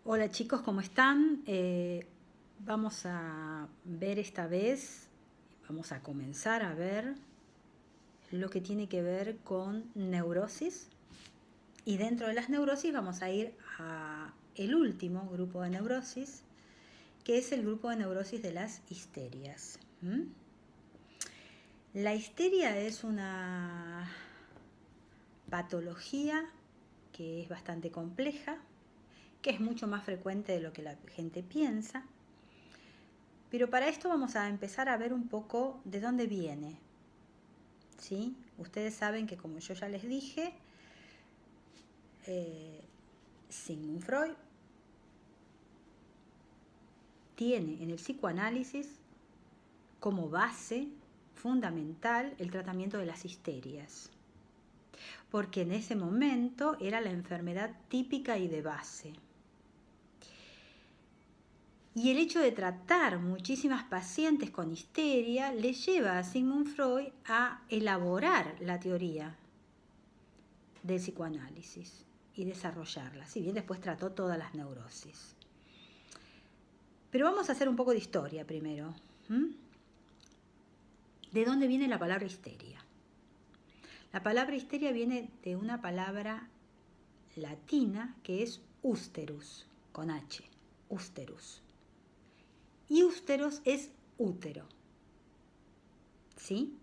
Hola chicos, ¿cómo están? Vamos a ver esta vez, vamos a comenzar a ver lo que tiene que ver con neurosis. Y dentro de las neurosis vamos a ir a el último grupo de neurosis, que es el grupo de neurosis de las histerias. La histeria es una patología que es bastante compleja, que es mucho más frecuente de lo que la gente piensa. Pero para esto vamos a empezar a ver un poco de dónde viene. ¿Sí? Ustedes saben que, como yo ya les dije, Sigmund Freud tiene en el psicoanálisis como base fundamental el tratamiento de las histerias, porque en ese momento era la enfermedad típica y de base. Y el hecho de tratar muchísimas pacientes con histeria le lleva a Sigmund Freud a elaborar la teoría del psicoanálisis y desarrollarla, si bien después trató todas las neurosis. Pero vamos a hacer un poco de historia primero. ¿De dónde viene la palabra histeria? La palabra histeria viene de una palabra latina que es ústerus, con H, ústerus. Y ústeros es útero. ¿Sí?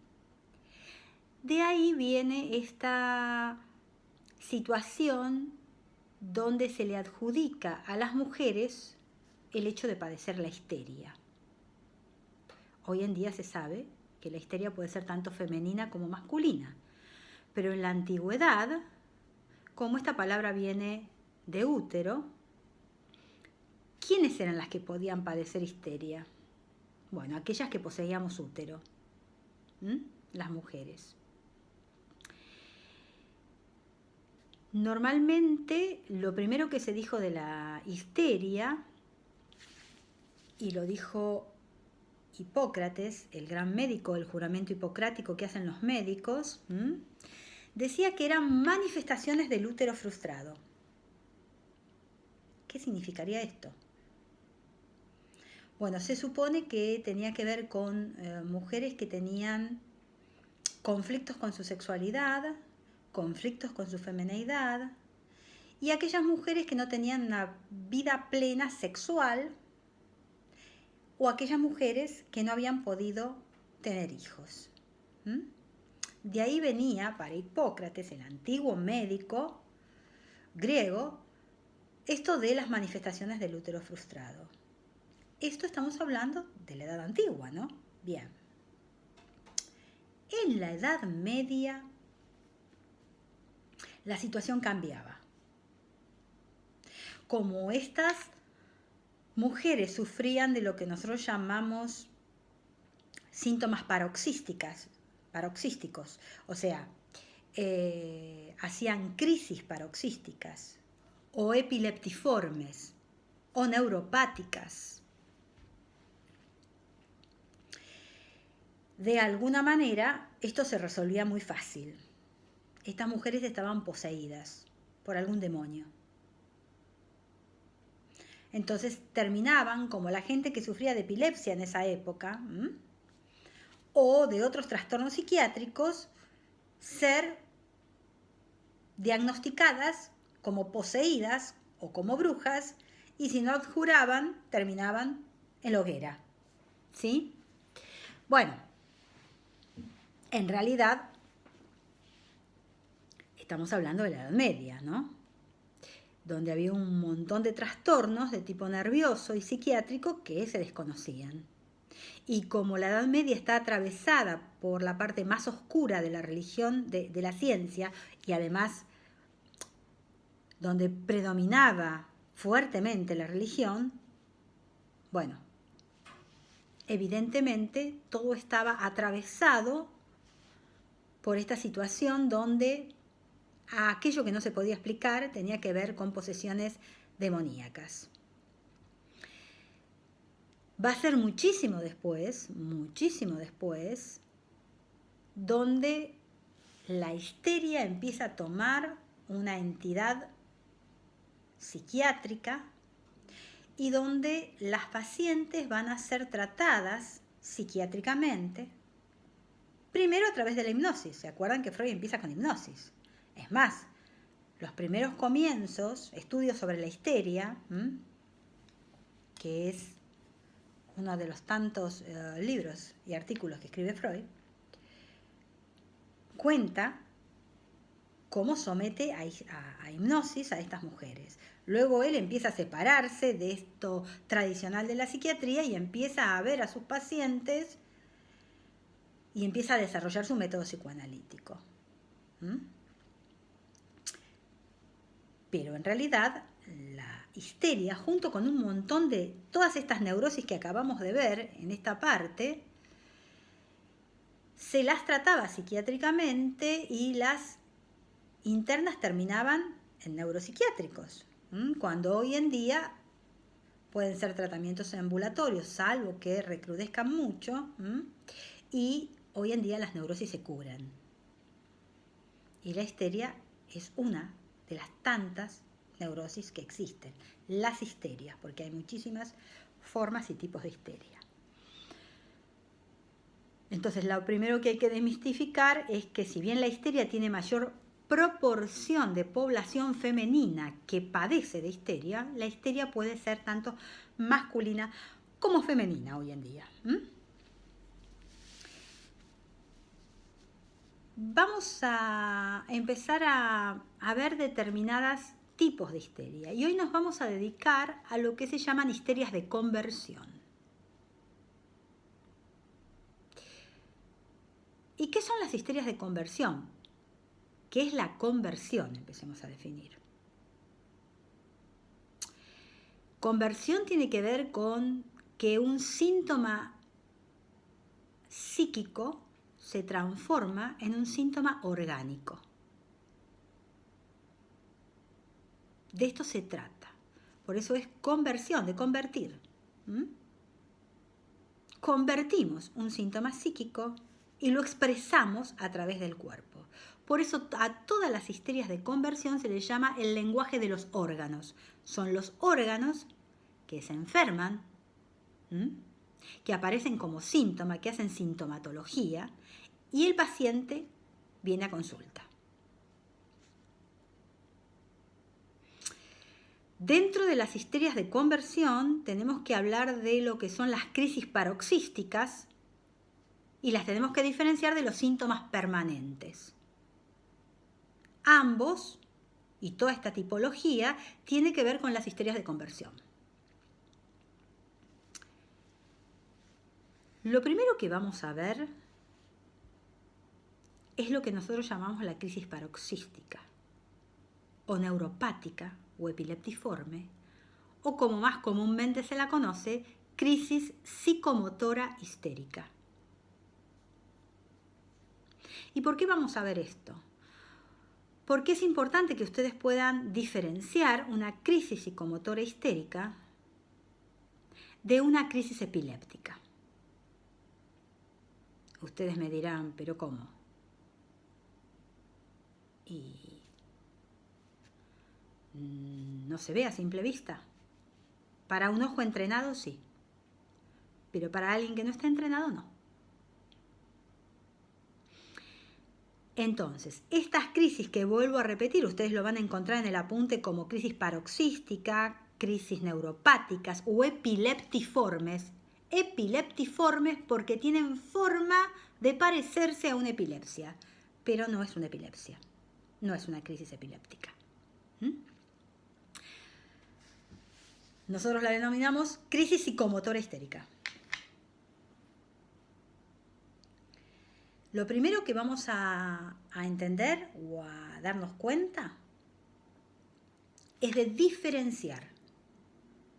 De ahí viene esta situación donde se le adjudica a las mujeres el hecho de padecer la histeria. Hoy en día se sabe que la histeria puede ser tanto femenina como masculina, pero en la antigüedad, como esta palabra viene de útero, ¿quiénes eran las que podían padecer histeria? Bueno, aquellas que poseíamos útero, las mujeres. Normalmente, lo primero que se dijo de la histeria, y lo dijo Hipócrates, el gran médico, el juramento hipocrático que hacen los médicos, decía que eran manifestaciones del útero frustrado. ¿Qué significaría esto? Bueno, se supone que tenía que ver con mujeres que tenían conflictos con su sexualidad, conflictos con su femineidad, y aquellas mujeres que no tenían una vida plena sexual, o aquellas mujeres que no habían podido tener hijos. De ahí venía, para Hipócrates, el antiguo médico griego, esto de las manifestaciones del útero frustrado. Esto estamos hablando de la edad antigua, ¿no? Bien. En la Edad Media, la situación cambiaba. Como estas mujeres sufrían de lo que nosotros llamamos síntomas paroxísticos, o sea, hacían crisis paroxísticas o epileptiformes o neuropáticas. De alguna manera, esto se resolvía muy fácil. Estas mujeres estaban poseídas por algún demonio. Entonces terminaban como la gente que sufría de epilepsia en esa época, o de otros trastornos psiquiátricos, ser diagnosticadas como poseídas o como brujas, y si no abjuraban, terminaban en la hoguera. ¿Sí? Bueno, en realidad estamos hablando de la Edad Media, ¿no? Donde había un montón de trastornos de tipo nervioso y psiquiátrico que se desconocían. Y como la Edad Media está atravesada por la parte más oscura de la religión, de la ciencia, y además donde predominaba fuertemente la religión, bueno, evidentemente todo estaba atravesado por esta situación donde aquello que no se podía explicar tenía que ver con posesiones demoníacas. Va a ser muchísimo después, donde la histeria empieza a tomar una entidad psiquiátrica y donde las pacientes van a ser tratadas psiquiátricamente, primero a través de la hipnosis. ¿Se acuerdan que Freud empieza con hipnosis? Es más, los primeros comienzos, estudios sobre la histeria, que es uno de los tantos libros y artículos que escribe Freud, cuenta cómo somete a hipnosis a estas mujeres. Luego él empieza a separarse de esto tradicional de la psiquiatría y empieza a ver a sus pacientes y empieza a desarrollar su método psicoanalítico. Pero en realidad la histeria, junto con un montón de todas estas neurosis que acabamos de ver en esta parte, se las trataba psiquiátricamente y las internas terminaban en neuropsiquiátricos, cuando hoy en día pueden ser tratamientos ambulatorios, salvo que recrudezcan mucho, y hoy en día las neurosis se curan. Y la histeria es una de las tantas neurosis que existen, las histerias, porque hay muchísimas formas y tipos de histeria. Entonces, lo primero que hay que desmistificar es que si bien la histeria tiene mayor proporción de población femenina que padece de histeria, la histeria puede ser tanto masculina como femenina hoy en día. Vamos a empezar a ver determinados tipos de histeria y hoy nos vamos a dedicar a lo que se llaman histerias de conversión. ¿Y qué son las histerias de conversión? ¿Qué es la conversión? Empecemos a definir. Conversión tiene que ver con que un síntoma psíquico se transforma en un síntoma orgánico. De esto se trata. Por eso es conversión, de convertir. Convertimos un síntoma psíquico y lo expresamos a través del cuerpo. Por eso a todas las histerias de conversión se les llama el lenguaje de los órganos. Son los órganos que se enferman, que aparecen como síntoma, que hacen sintomatología, y el paciente viene a consulta. Dentro de las histerias de conversión tenemos que hablar de lo que son las crisis paroxísticas y las tenemos que diferenciar de los síntomas permanentes. Ambos, y toda esta tipología, tiene que ver con las histerias de conversión. Lo primero que vamos a ver es lo que nosotros llamamos la crisis paroxística, o neuropática, o epileptiforme, o como más comúnmente se la conoce, crisis psicomotora histérica. ¿Y por qué vamos a ver esto? Porque es importante que ustedes puedan diferenciar una crisis psicomotora histérica de una crisis epiléptica. Ustedes me dirán, ¿pero cómo? Y no se ve a simple vista. Para un ojo entrenado, sí. Pero para alguien que no está entrenado, no. Entonces, estas crisis que vuelvo a repetir, ustedes lo van a encontrar en el apunte como crisis paroxística, crisis neuropáticas o epileptiformes. Epileptiformes porque tienen forma de parecerse a una epilepsia, pero no es una epilepsia, no es una crisis epiléptica. Nosotros la denominamos crisis psicomotora histérica. Lo primero que vamos a entender o a darnos cuenta es de diferenciar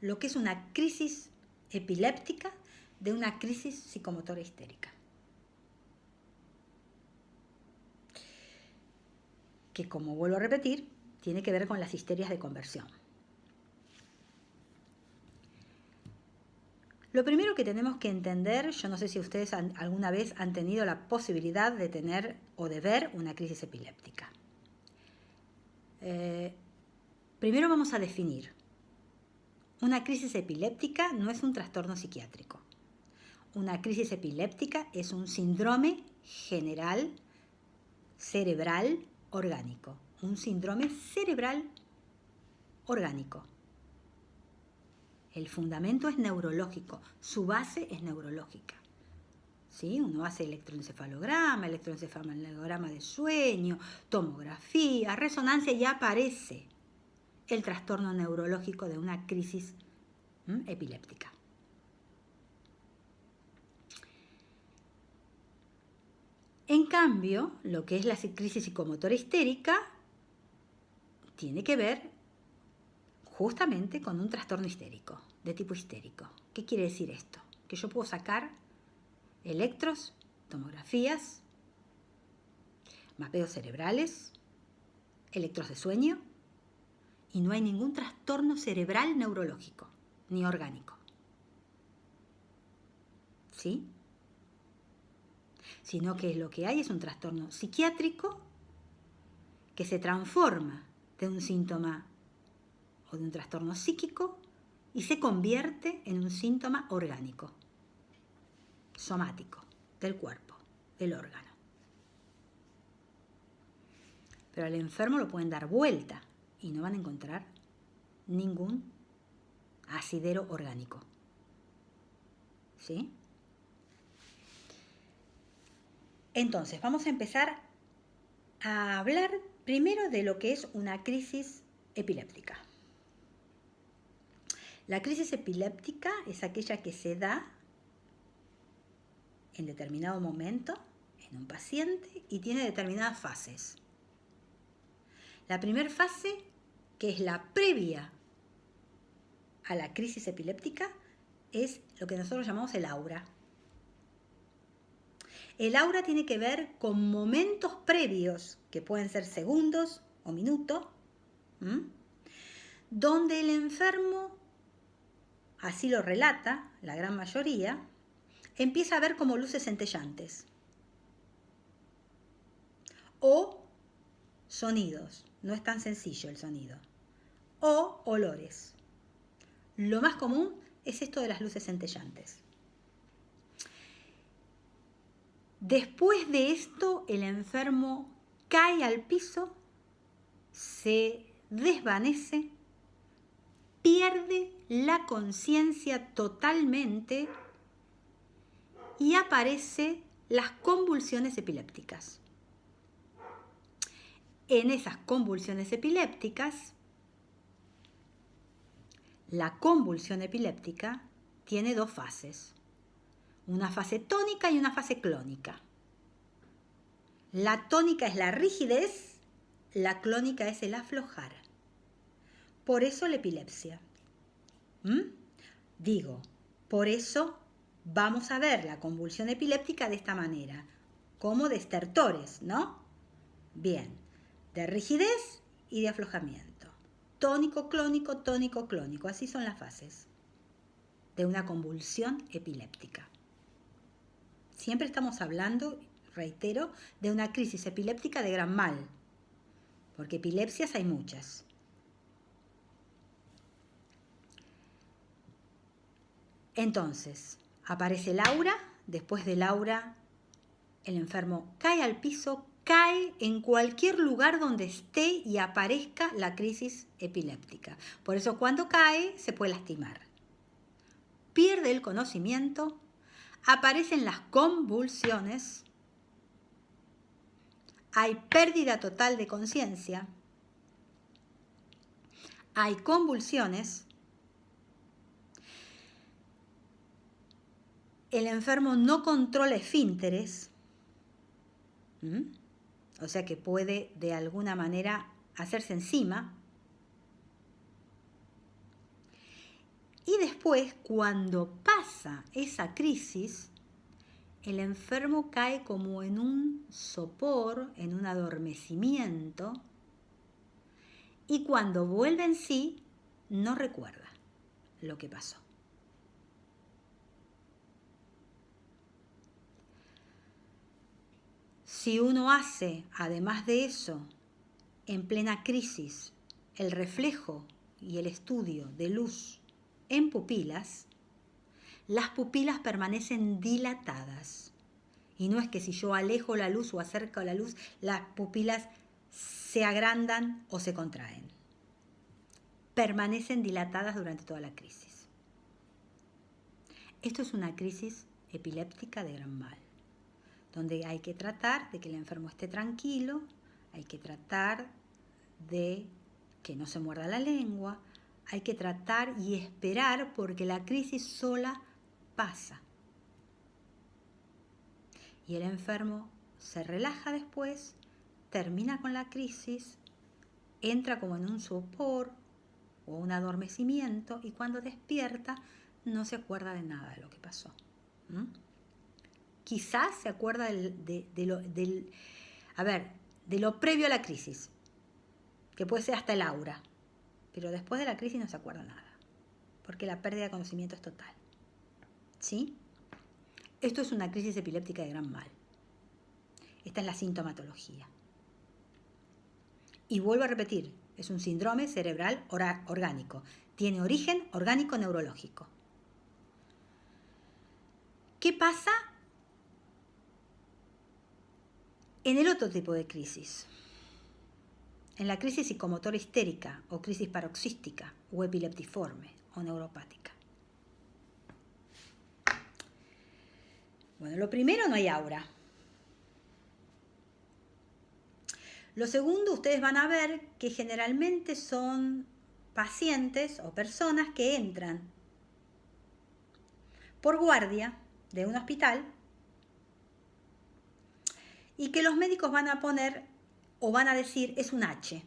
lo que es una crisis epiléptica de una crisis psicomotora histérica. Que, como vuelvo a repetir, tiene que ver con las histerias de conversión. Lo primero que tenemos que entender, yo no sé si ustedes alguna vez han tenido la posibilidad de tener o de ver una crisis epiléptica. Primero vamos a definir. Una crisis epiléptica no es un trastorno psiquiátrico. Una crisis epiléptica es un síndrome general cerebral orgánico. Un síndrome cerebral orgánico. El fundamento es neurológico, su base es neurológica. ¿Sí? Uno hace electroencefalograma de sueño, tomografía, resonancia y aparece el trastorno neurológico de una crisis epiléptica. En cambio, lo que es la crisis psicomotora histérica tiene que ver justamente con un trastorno histérico, de tipo histérico. ¿Qué quiere decir esto? Que yo puedo sacar electros, tomografías, mapeos cerebrales, electros de sueño, y no hay ningún trastorno cerebral neurológico, ni orgánico. ¿Sí? Sino que lo que hay es un trastorno psiquiátrico que se transforma de un síntoma o de un trastorno psíquico y se convierte en un síntoma orgánico, somático, del cuerpo, del órgano. Pero al enfermo lo pueden dar vuelta y no van a encontrar ningún asidero orgánico. ¿Sí? Entonces, vamos a empezar a hablar primero de lo que es una crisis epiléptica. La crisis epiléptica es aquella que se da en determinado momento en un paciente y tiene determinadas fases. La primera fase, que es la previa a la crisis epiléptica, es lo que nosotros llamamos el aura. El aura tiene que ver con momentos previos, que pueden ser segundos o minutos, donde el enfermo, así lo relata la gran mayoría, empieza a ver como luces centellantes o sonidos, no es tan sencillo el sonido, o olores. Lo más común es esto de las luces centellantes. Después de esto, el enfermo cae al piso, se desvanece, pierde la conciencia totalmente y aparecen las convulsiones epilépticas. En esas convulsiones epilépticas, la convulsión epiléptica tiene dos fases. Una fase tónica y una fase clónica. La tónica es la rigidez, la clónica es el aflojar. Por eso la epilepsia. Por eso vamos a ver la convulsión epiléptica de esta manera, como de estertores, ¿no? Bien, de rigidez y de aflojamiento. Tónico, clónico, así son las fases de una convulsión epiléptica. Siempre estamos hablando, reitero, de una crisis epiléptica de gran mal, porque epilepsias hay muchas. Entonces, aparece el aura, después del aura el enfermo cae al piso, cae en cualquier lugar donde esté y aparezca la crisis epiléptica. Por eso cuando cae se puede lastimar. Pierde el conocimiento, aparecen las convulsiones, hay pérdida total de conciencia, hay convulsiones, el enfermo no controla esfínteres, o sea que puede de alguna manera hacerse encima. Y después, cuando pasa esa crisis, el enfermo cae como en un sopor, en un adormecimiento, y cuando vuelve en sí, no recuerda lo que pasó. Si uno hace, además de eso, en plena crisis, el reflejo y el estudio de luz en pupilas, las pupilas permanecen dilatadas. Y no es que si yo alejo la luz o acerco la luz, las pupilas se agrandan o se contraen. Permanecen dilatadas durante toda la crisis. Esto es una crisis epiléptica de gran mal, donde hay que tratar de que el enfermo esté tranquilo, hay que tratar de que no se muerda la lengua, hay que tratar y esperar porque la crisis sola pasa. Y el enfermo se relaja después, termina con la crisis, entra como en un sopor o un adormecimiento y cuando despierta no se acuerda de nada de lo que pasó. Quizás se acuerda de lo previo a la crisis, que puede ser hasta el aura, pero después de la crisis no se acuerda nada, porque la pérdida de conocimiento es total. ¿Sí? Esto es una crisis epiléptica de gran mal. Esta es la sintomatología. Y vuelvo a repetir, es un síndrome cerebral orgánico. Tiene origen orgánico neurológico. ¿Qué pasa en el otro tipo de crisis? En la crisis psicomotora histérica o crisis paroxística o epileptiforme o neuropática. Bueno, lo primero, no hay aura. Lo segundo, ustedes van a ver que generalmente son pacientes o personas que entran por guardia de un hospital y que los médicos van a poner o van a decir es un H.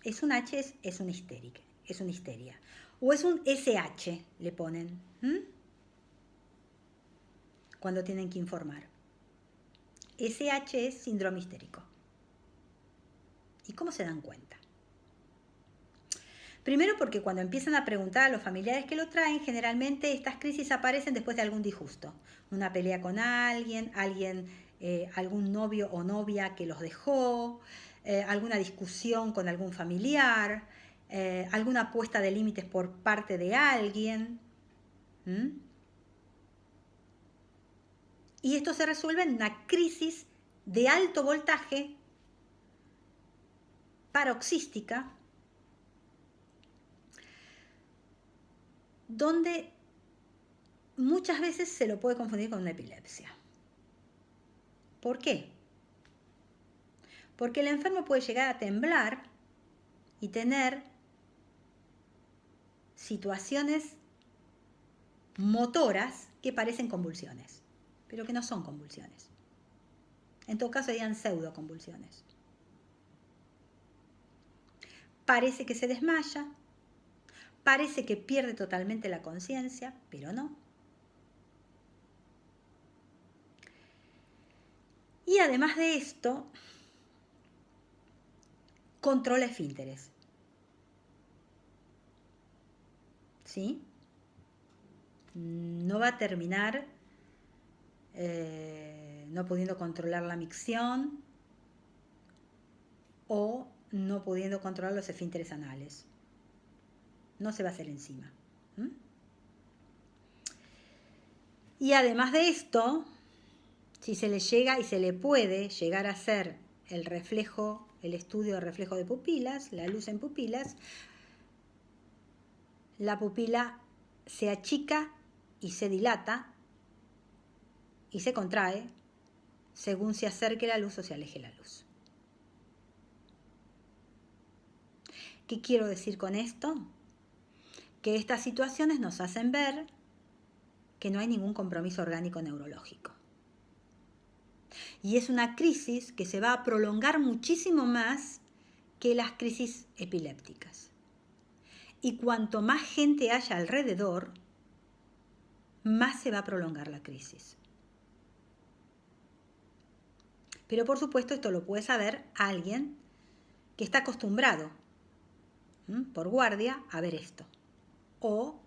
Es un H, es una histérica, es una histeria. O es un SH, le ponen, cuando tienen que informar. SH es síndrome histérico. ¿Y cómo se dan cuenta? Primero porque cuando empiezan a preguntar a los familiares que lo traen, generalmente estas crisis aparecen después de algún disgusto. Una pelea con alguien, algún novio o novia que los dejó, alguna discusión con algún familiar, alguna puesta de límites por parte de alguien. Y esto se resuelve en una crisis de alto voltaje paroxística, donde muchas veces se lo puede confundir con una epilepsia. ¿Por qué? Porque el enfermo puede llegar a temblar y tener situaciones motoras que parecen convulsiones, pero que no son convulsiones. En todo caso serían pseudoconvulsiones. Parece que se desmaya, parece que pierde totalmente la conciencia, pero no. Y además de esto, controla esfínteres. ¿Sí? No va a terminar no pudiendo controlar la micción o no pudiendo controlar los esfínteres anales. No se va a hacer encima. Y además de esto, si se le llega y se le puede llegar a hacer el estudio de reflejo de pupilas, la luz en pupilas, la pupila se achica y se dilata y se contrae según se acerque la luz o se aleje la luz. ¿Qué quiero decir con esto? Que estas situaciones nos hacen ver que no hay ningún compromiso orgánico neurológico. Y es una crisis que se va a prolongar muchísimo más que las crisis epilépticas. Y cuanto más gente haya alrededor, más se va a prolongar la crisis. Pero por supuesto esto lo puede saber alguien que está acostumbrado por guardia a ver esto. O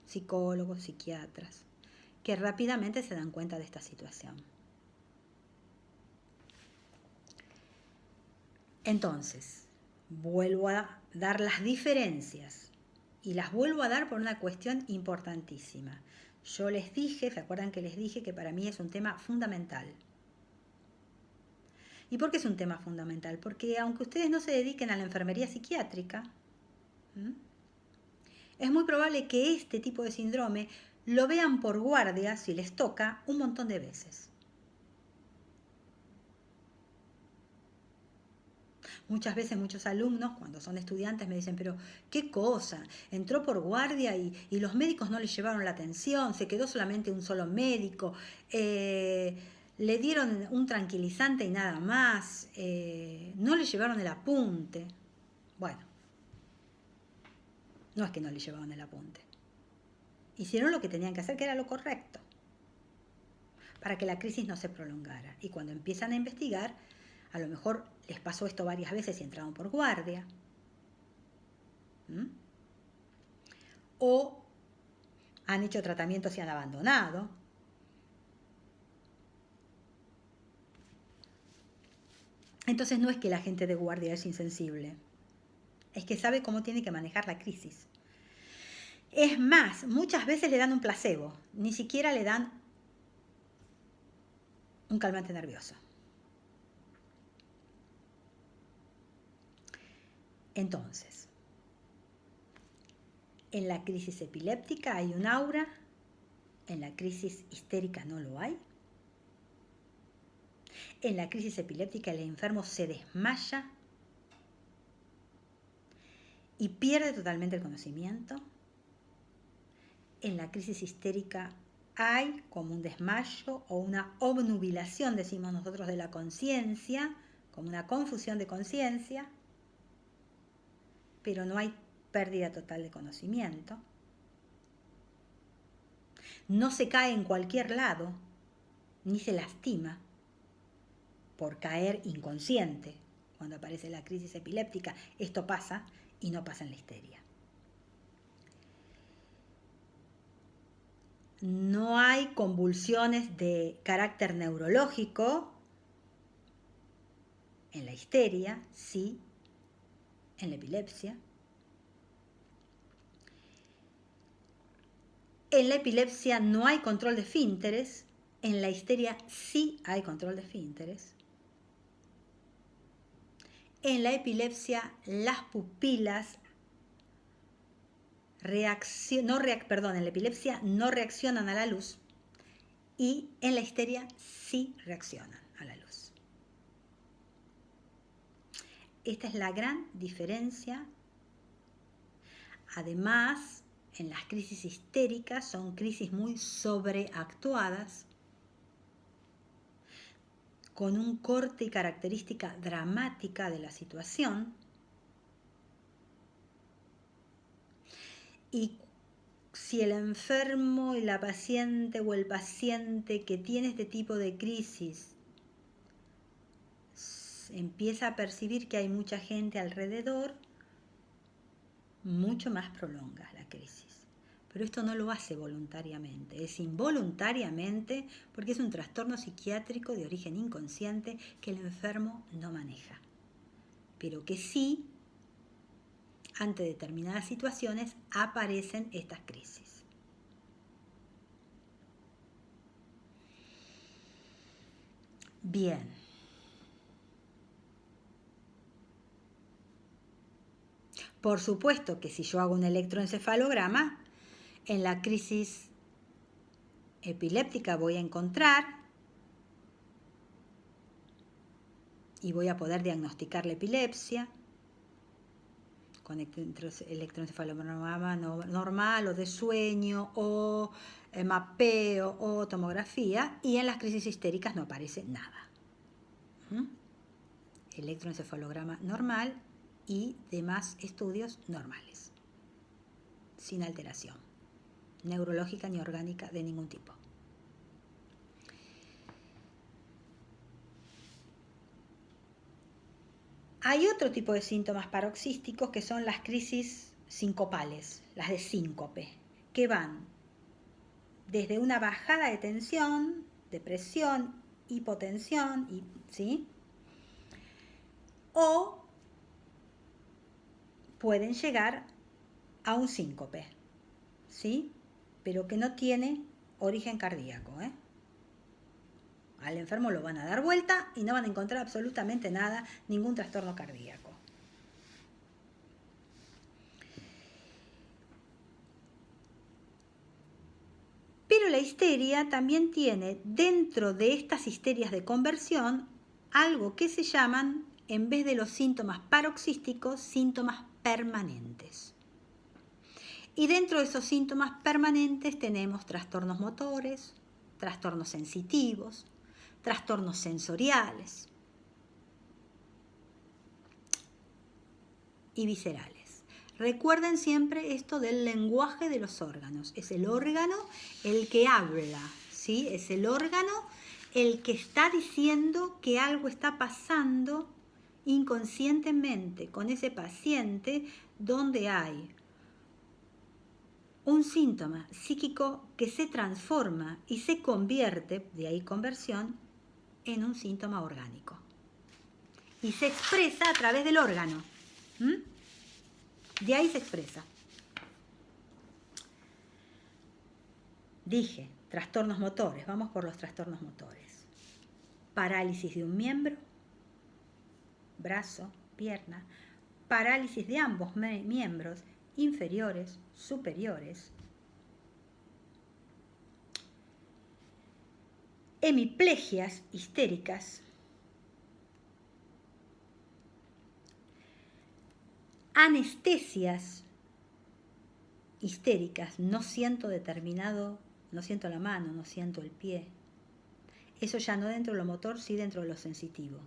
psicólogos, psiquiatras, que rápidamente se dan cuenta de esta situación. Entonces, Vuelvo a dar las diferencias y las vuelvo a dar por una cuestión importantísima. Yo les dije, ¿se acuerdan que les dije que para mí es un tema fundamental? ¿Y por qué es un tema fundamental? Porque aunque ustedes no se dediquen a la enfermería psiquiátrica, es muy probable que este tipo de síndrome lo vean por guardia, si les toca, un montón de veces. Muchas veces muchos alumnos, cuando son estudiantes, me dicen, pero qué cosa, entró por guardia y los médicos no le llevaron la atención, se quedó solamente un solo médico, le dieron un tranquilizante y nada más, no le llevaron el apunte. Bueno, no es que no le llevaban el apunte. Hicieron lo que tenían que hacer, que era lo correcto, para que la crisis no se prolongara. Y cuando empiezan a investigar, a lo mejor les pasó esto varias veces y entraron por guardia. O han hecho tratamientos y han abandonado. Entonces no es que la gente de guardia es insensible, es que sabe cómo tiene que manejar la crisis. Es más, muchas veces le dan un placebo, ni siquiera le dan un calmante nervioso. Entonces, en la crisis epiléptica hay un aura, en la crisis histérica no lo hay. En la crisis epiléptica el enfermo se desmaya y pierde totalmente el conocimiento. En la crisis histérica hay como un desmayo o una obnubilación, decimos nosotros, de la conciencia, como una confusión de conciencia, pero no hay pérdida total de conocimiento. No se cae en cualquier lado, ni se lastima por caer inconsciente. Cuando aparece la crisis epiléptica, esto pasa y no pasa en la histeria. No hay convulsiones de carácter neurológico en la histeria, sí, en la epilepsia. En la epilepsia no hay control de esfínteres, en la histeria sí hay control de esfínteres. En la epilepsia las pupilas en la epilepsia no reaccionan a la luz y en la histeria sí reaccionan a la luz. Esta es la gran diferencia. Además, en las crisis histéricas son crisis muy sobreactuadas, con un corte y característica dramática de la situación. Y si el enfermo y la paciente o el paciente que tiene este tipo de crisis empieza a percibir que hay mucha gente alrededor, mucho más prolonga la crisis. Pero esto no lo hace voluntariamente, es involuntariamente porque es un trastorno psiquiátrico de origen inconsciente que el enfermo no maneja, pero que sí, ante determinadas situaciones, aparecen estas crisis. Bien. Por supuesto que si yo hago un electroencefalograma, en la crisis epiléptica voy a encontrar y voy a poder diagnosticar la epilepsia con electroencefalograma normal o de sueño o mapeo o tomografía, y en las crisis histéricas no aparece nada. Electroencefalograma normal y demás estudios normales, sin alteración neurológica ni orgánica de ningún tipo. Hay otro tipo de síntomas paroxísticos que son las crisis sincopales, las de síncope, que van desde una bajada de tensión, depresión, hipotensión, ¿sí? O pueden llegar a un síncope, ¿sí? Pero que no tiene origen cardíaco, ¿eh? Al enfermo lo van a dar vuelta y no van a encontrar absolutamente nada, ningún trastorno cardíaco. Pero la histeria también tiene dentro de estas histerias de conversión algo que se llaman, en vez de los síntomas paroxísticos, síntomas permanentes. Y dentro de esos síntomas permanentes tenemos trastornos motores, trastornos sensitivos, trastornos sensoriales y viscerales. Recuerden siempre esto del lenguaje de los órganos. Es el órgano el que habla, ¿sí? Es el órgano el que está diciendo que algo está pasando inconscientemente con ese paciente donde hay un síntoma psíquico que se transforma y se convierte, de ahí conversión, en un síntoma orgánico. Y se expresa a través del órgano. De ahí se expresa. Dije, trastornos motores. Vamos por los trastornos motores. Parálisis de un miembro, brazo, pierna. Parálisis de ambos miembros, inferiores, superiores. Hemiplegias histéricas. Anestesias histéricas. No siento determinado, no siento la mano, no siento el pie. Eso ya no dentro de lo motor, sí dentro de lo sensitivo.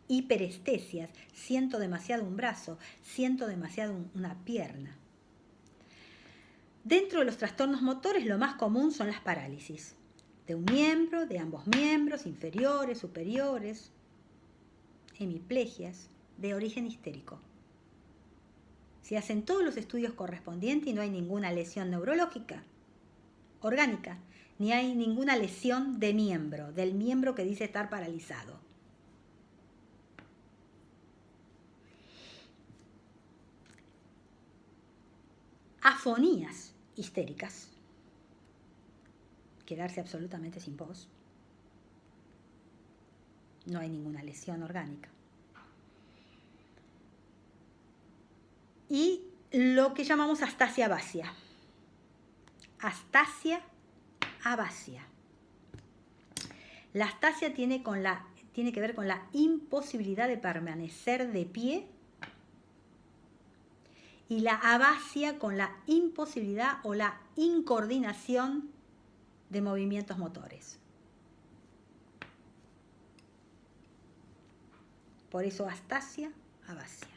Hiperestesias, siento demasiado un brazo, siento demasiado una pierna. Dentro de los trastornos motores lo más común son las parálisis. De un miembro, de ambos miembros, inferiores, superiores. Hemiplegias, de origen histérico. Se hacen todos los estudios correspondientes y no hay ninguna lesión neurológica, orgánica, ni hay ninguna lesión de miembro, del miembro que dice estar paralizado. Afonías histéricas, quedarse absolutamente sin voz. No hay ninguna lesión orgánica. Y lo que llamamos astasia abasia. Astasia abasia. La astasia tiene que ver con la imposibilidad de permanecer de pie y la abasia con la imposibilidad o la incoordinación de movimientos motores. Por eso astasia abasia.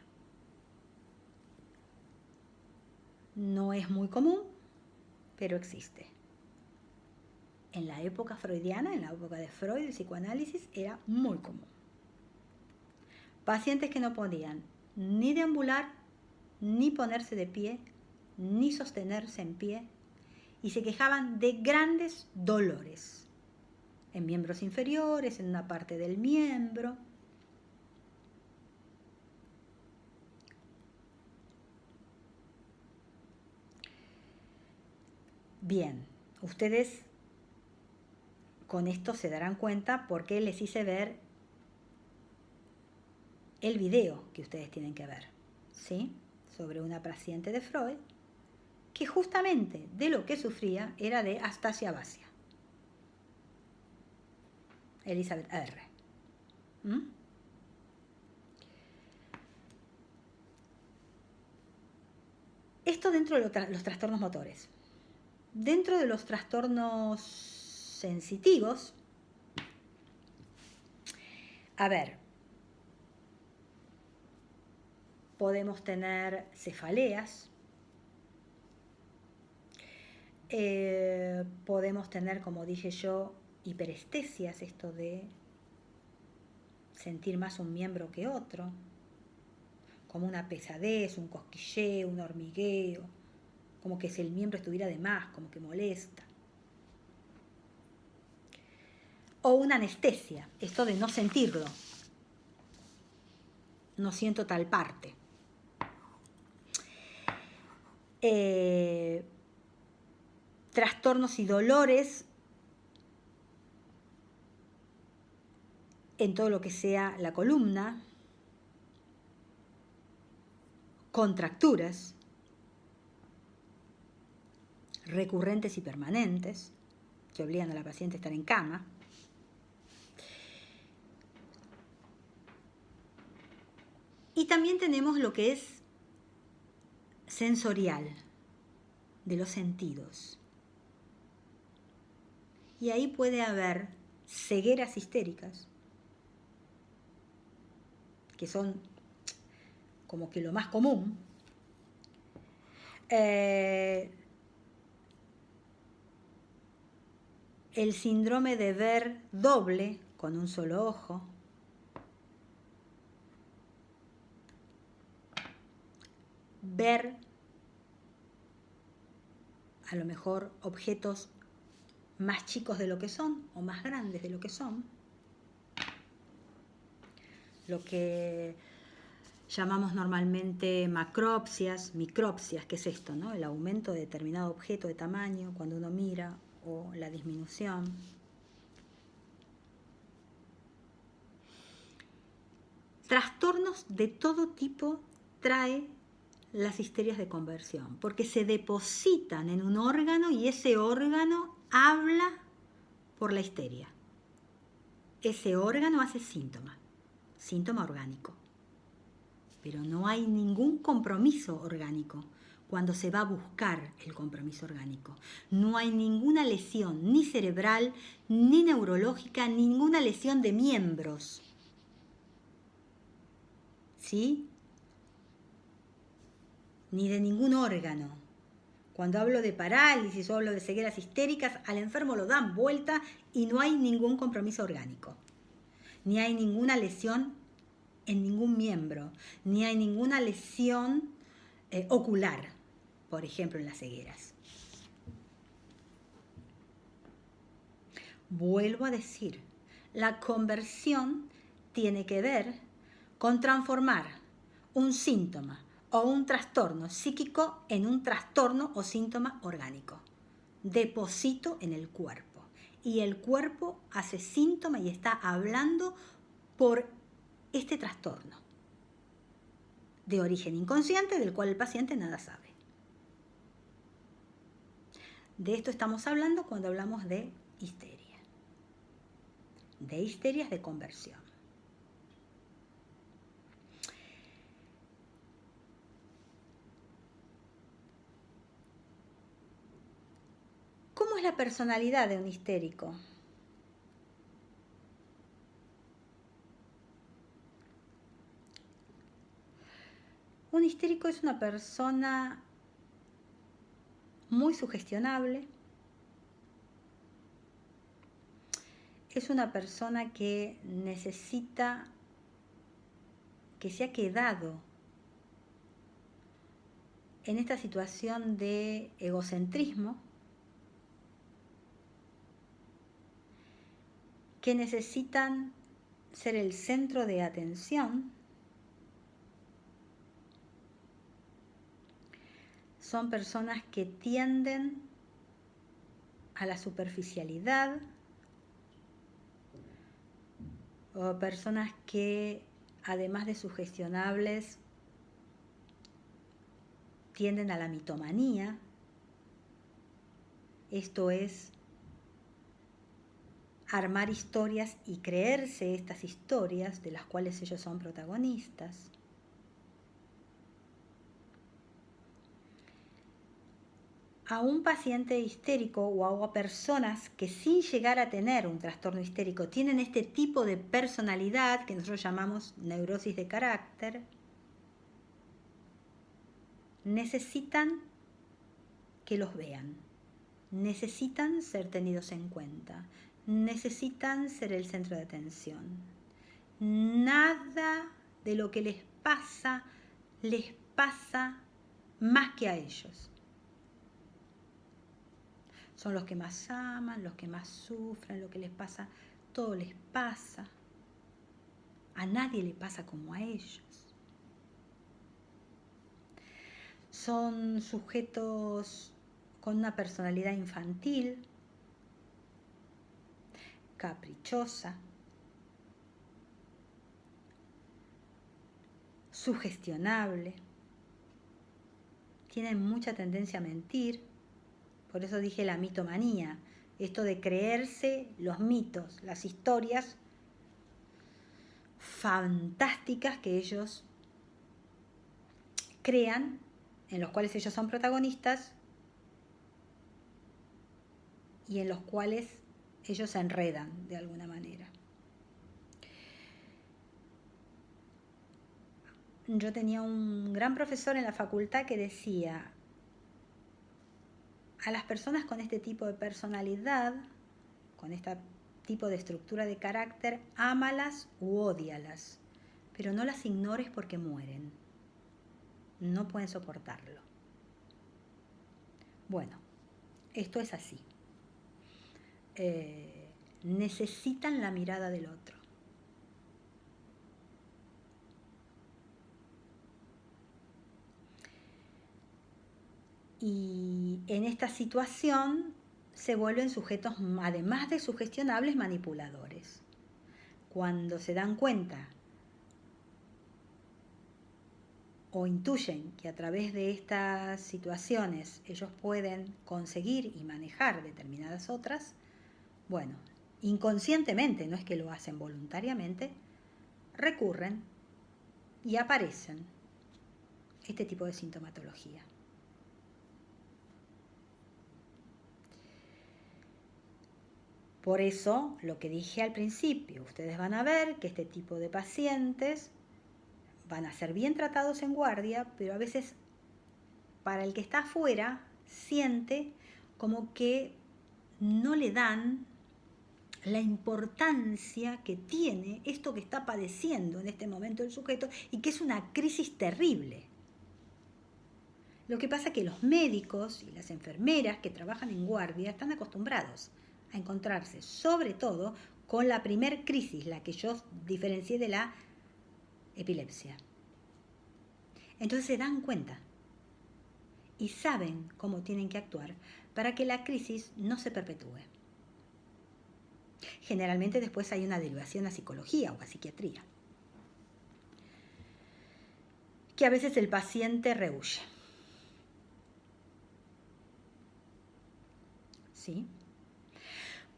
No es muy común, pero existe. En la época freudiana, en la época de Freud, el psicoanálisis, era muy común. Pacientes que no podían ni deambular, ni ponerse de pie, ni sostenerse en pie, y se quejaban de grandes dolores en miembros inferiores, en una parte del miembro. Bien, ustedes con esto se darán cuenta porque les hice ver el video que ustedes tienen que ver, ¿sí? Sobre una paciente de Freud que justamente de lo que sufría era de astasia abasia. Elizabeth R. Esto dentro de los trastornos motores. Dentro de los trastornos sensitivos, a ver, podemos tener cefaleas, podemos tener, como dije yo, hiperestesias, esto de sentir más un miembro que otro, como una pesadez, un cosquilleo, un hormigueo, como que si el miembro estuviera de más, como que molesta. O una anestesia, esto de no sentirlo. No siento tal parte. trastornos y dolores en todo lo que sea la columna, contracturas recurrentes y permanentes que obligan a la paciente a estar en cama. Y también tenemos lo que es sensorial, de los sentidos. Y ahí puede haber cegueras histéricas, que son como que lo más común. El síndrome de ver doble con un solo ojo. Ver a lo mejor objetos más chicos de lo que son o más grandes de lo que son. Lo que llamamos normalmente macropsias, micropsias, que es esto, ¿no? El aumento de determinado objeto de tamaño cuando uno mira o la disminución. Trastornos de todo tipo trae las histerias de conversión, porque se depositan en un órgano y ese órgano habla por la histeria. Ese órgano hace síntoma orgánico, pero no hay ningún compromiso orgánico cuando se va a buscar el compromiso orgánico. No hay ninguna lesión, ni cerebral, ni neurológica, ninguna lesión de miembros. ¿Sí? Ni de ningún órgano. Cuando hablo de parálisis o hablo de cegueras histéricas, al enfermo lo dan vuelta y no hay ningún compromiso orgánico. Ni hay ninguna lesión en ningún miembro, ni hay ninguna lesión ocular, por ejemplo, en las cegueras. Vuelvo a decir, la conversión tiene que ver con transformar un síntoma o un trastorno psíquico en un trastorno o síntoma orgánico. Deposito en el cuerpo. Y el cuerpo hace síntoma y está hablando por este trastorno de origen inconsciente del cual el paciente nada sabe. De esto estamos hablando cuando hablamos de histeria, de histerias de conversión. ¿Cómo es la personalidad de un histérico? Un histérico es una persona muy sugestionable, es una persona que necesita, que se ha quedado en esta situación de egocentrismo, que necesitan ser el centro de atención. Son personas que tienden a la superficialidad, o personas que, además de sugestionables, tienden a la mitomanía. Esto es armar historias y creerse estas historias de las cuales ellos son protagonistas. A un paciente histérico o a personas que sin llegar a tener un trastorno histérico tienen este tipo de personalidad que nosotros llamamos neurosis de carácter, necesitan que los vean, necesitan ser tenidos en cuenta, necesitan ser el centro de atención. Nada de lo que les pasa más que a ellos. Son los que más aman, los que más sufren, lo que les pasa, todo les pasa. A nadie le pasa como a ellos. son sujetos con una personalidad infantil, caprichosa, sugestionable, tienen mucha tendencia a mentir, por eso dije la mitomanía, esto de creerse los mitos, las historias fantásticas que ellos crean, en los cuales ellos son protagonistas y en los cuales ellos se enredan de alguna manera. Yo tenía un gran profesor en la facultad que decía, a las personas con este tipo de personalidad, con este tipo de estructura de carácter, ámalas u ódialas, pero no las ignores porque mueren. No pueden soportarlo. Bueno, esto es así. Necesitan la mirada del otro. Y en esta situación se vuelven sujetos, además de sugestionables, manipuladores. Cuando se dan cuenta o intuyen que a través de estas situaciones ellos pueden conseguir y manejar determinadas otras, bueno, inconscientemente, no es que lo hacen voluntariamente, recurren y aparecen este tipo de sintomatología. Por eso, lo que dije al principio, ustedes van a ver que este tipo de pacientes van a ser bien tratados en guardia, pero a veces para el que está afuera siente como que no le dan la importancia que tiene esto que está padeciendo en este momento el sujeto y que es una crisis terrible. Lo que pasa es que los médicos y las enfermeras que trabajan en guardia están acostumbrados a encontrarse sobre todo con la primer crisis, la que yo diferencié de la epilepsia. Entonces se dan cuenta y saben cómo tienen que actuar para que la crisis no se perpetúe. Generalmente después hay una derivación a psicología o a psiquiatría, que a veces el paciente rehúye. ¿Sí?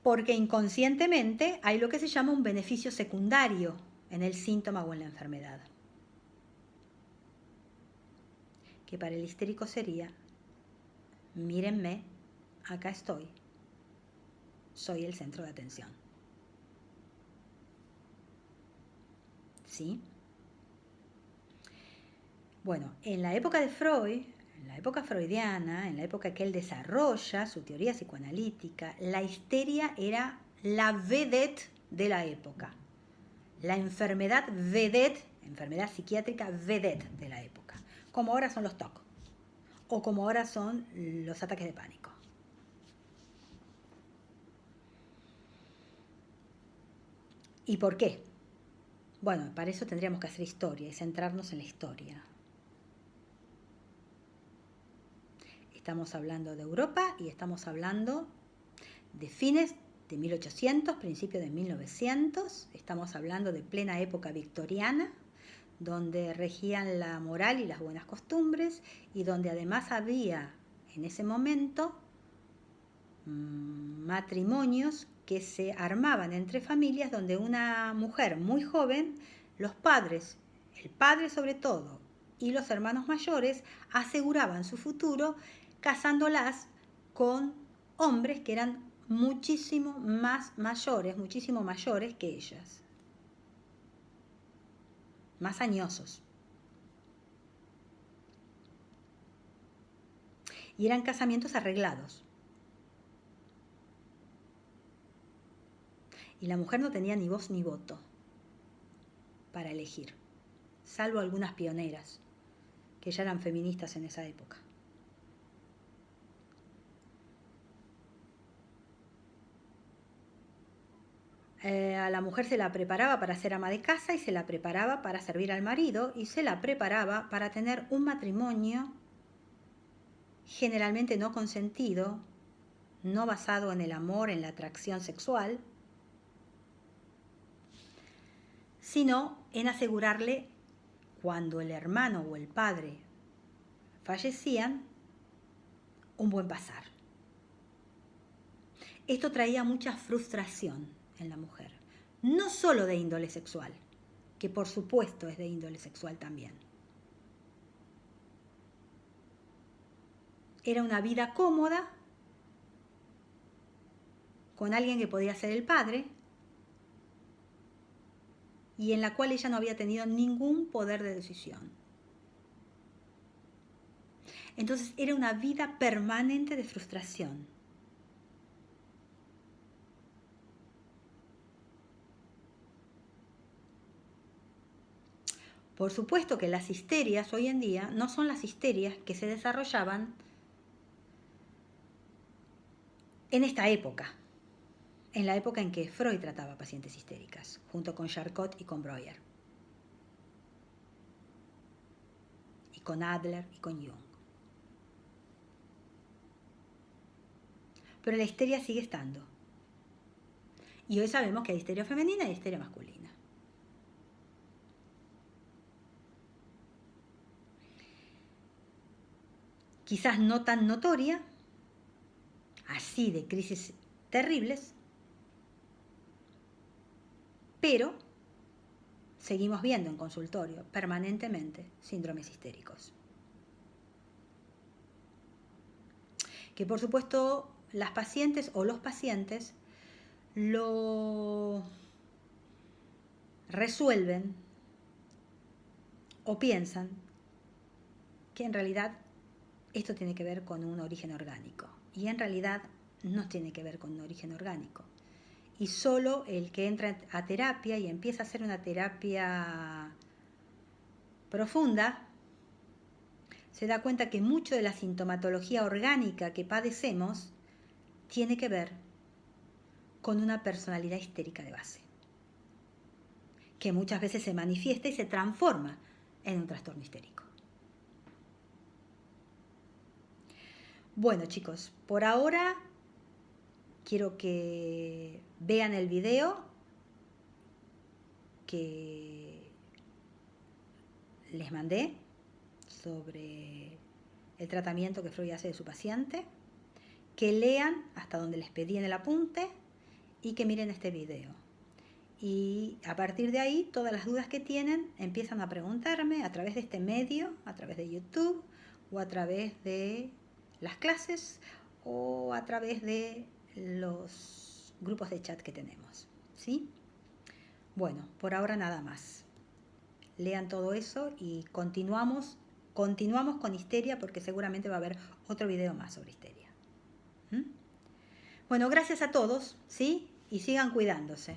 Porque inconscientemente hay lo que se llama un beneficio secundario en el síntoma o en la enfermedad. Que para el histérico sería, mírenme, acá estoy, soy el centro de atención. ¿Sí? Bueno, en la época de Freud, en la época freudiana, en la época que él desarrolla su teoría psicoanalítica, la histeria era la vedette de la época. La enfermedad vedette, enfermedad psiquiátrica vedette de la época. Como ahora son los TOC, o como ahora son los ataques de pánico. ¿Y por qué? Bueno, para eso tendríamos que hacer historia y centrarnos en la historia. Estamos hablando de Europa y estamos hablando de fines de 1800, principios de 1900. Estamos hablando de plena época victoriana, donde regían la moral y las buenas costumbres y donde además había en ese momento matrimonios que se armaban entre familias donde una mujer muy joven, los padres, el padre sobre todo, y los hermanos mayores aseguraban su futuro casándolas con hombres que eran muchísimo mayores que ellas, más añosos. Y eran casamientos arreglados. Y la mujer no tenía ni voz ni voto para elegir, salvo algunas pioneras que ya eran feministas en esa época. A la mujer se la preparaba para ser ama de casa y se la preparaba para servir al marido y se la preparaba para tener un matrimonio generalmente no consentido, no basado en el amor, en la atracción sexual, sino en asegurarle, cuando el hermano o el padre fallecían, un buen pasar. Esto traía mucha frustración en la mujer, no solo de índole sexual, que por supuesto es de índole sexual también. Era una vida cómoda con alguien que podía ser el padre y en la cual ella no había tenido ningún poder de decisión. Entonces era una vida permanente de frustración. Por supuesto que las histerias hoy en día no son las histerias que se desarrollaban en esta época, en la época en que Freud trataba pacientes histéricas, junto con Charcot y con Breuer, y con Adler y con Jung. Pero la histeria sigue estando. Y hoy sabemos que hay histeria femenina y histeria masculina. Quizás no tan notoria, así de crisis terribles, pero seguimos viendo en consultorio permanentemente síndromes histéricos. Que por supuesto las pacientes o los pacientes lo resuelven o piensan que en realidad esto tiene que ver con un origen orgánico. Y en realidad no tiene que ver con un origen orgánico. Y solo el que entra a terapia y empieza a hacer una terapia profunda se da cuenta que mucho de la sintomatología orgánica que padecemos tiene que ver con una personalidad histérica de base, que muchas veces se manifiesta y se transforma en un trastorno histérico. Bueno, chicos, por ahora quiero que vean el video que les mandé sobre el tratamiento que Freud hace de su paciente, que lean hasta donde les pedí en el apunte y que miren este video. Y a partir de ahí, todas las dudas que tienen empiezan a preguntarme a través de este medio, a través de YouTube o a través de las clases o a través de los grupos de chat que tenemos, ¿sí? Bueno, por ahora nada más. Lean todo eso y continuamos con histeria porque seguramente va a haber otro video más sobre histeria. Bueno, gracias a todos, ¿sí? Y sigan cuidándose.